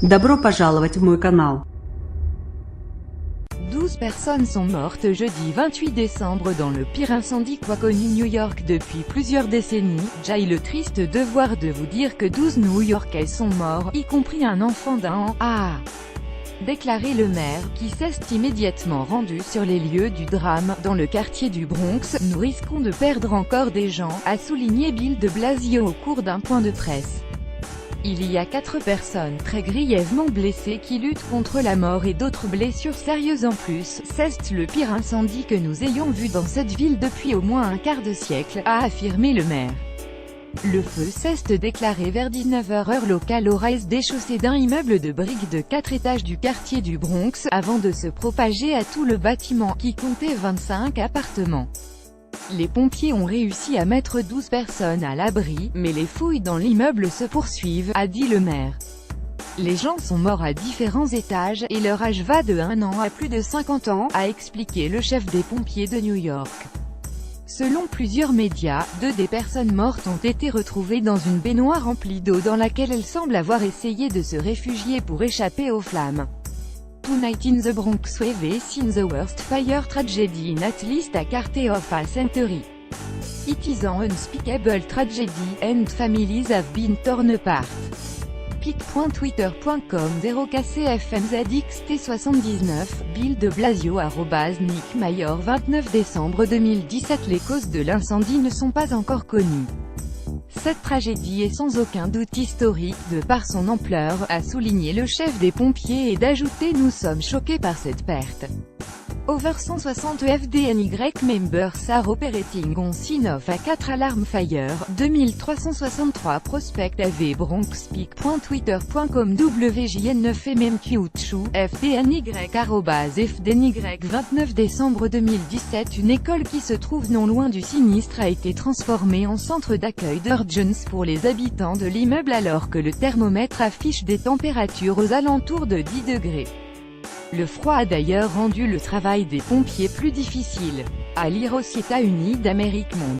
Добро пожаловать в мой канал. 12 personnes sont mortes jeudi 28 décembre dans le pire incendie qu'a connu New York depuis plusieurs décennies. J'ai le triste devoir de vous dire que 12 New-Yorkais sont morts, y compris un enfant d'1 an, a déclaré le maire, qui s'est immédiatement rendu sur les lieux du drame, dans le quartier du Bronx. Nous risquons de perdre encore des gens, a souligné Bill de Blasio au cours d'un point de presse. Il y a 4 personnes très grièvement blessées qui luttent contre la mort et d'autres blessures sérieuses en plus. C'est le pire incendie que nous ayons vu dans cette ville depuis au moins un quart de siècle, a affirmé le maire. Le feu s'est déclaré vers 19h heure locale au rez-de-chaussée d'un immeuble de briques de 4 étages du quartier du Bronx, avant de se propager à tout le bâtiment, qui comptait 25 appartements. Les pompiers ont réussi à mettre 12 personnes à l'abri, mais les fouilles dans l'immeuble se poursuivent, a dit le maire. Les gens sont morts à différents étages, et leur âge va de 1 an à plus de 50 ans, a expliqué le chef des pompiers de New York. Selon plusieurs médias, 2 des personnes mortes ont été retrouvées dans une baignoire remplie d'eau dans laquelle elles semblent avoir essayé de se réfugier pour échapper aux flammes. Tonight in the Bronx we've seen the worst fire tragedy in at least a quarter of a century. It is an unspeakable tragedy, and families have been torn apart. pic.twitter.com 0kcfmzxt79, Bill de Blasio @Nick Mayor 29 décembre 2017. Les causes de l'incendie ne sont pas encore connues. Cette tragédie est sans aucun doute historique, de par son ampleur, a souligné le chef des pompiers, et d'ajouter: nous sommes choqués par cette perte. Over 160 FDNY members are operating on scene of a 4 alarm fire, 2363 prospect AV Bronx. pic.twitter.com WJN9MMQ FDNY @FDNY 29 décembre 2017. Une école qui se trouve non loin du sinistre a été transformée en centre d'accueil d'urgence pour les habitants de l'immeuble alors que le thermomètre affiche des températures aux alentours de 10 degrés. Le froid a d'ailleurs rendu le travail des pompiers plus difficile. À lire aux États-Unis d'Amérique Monde.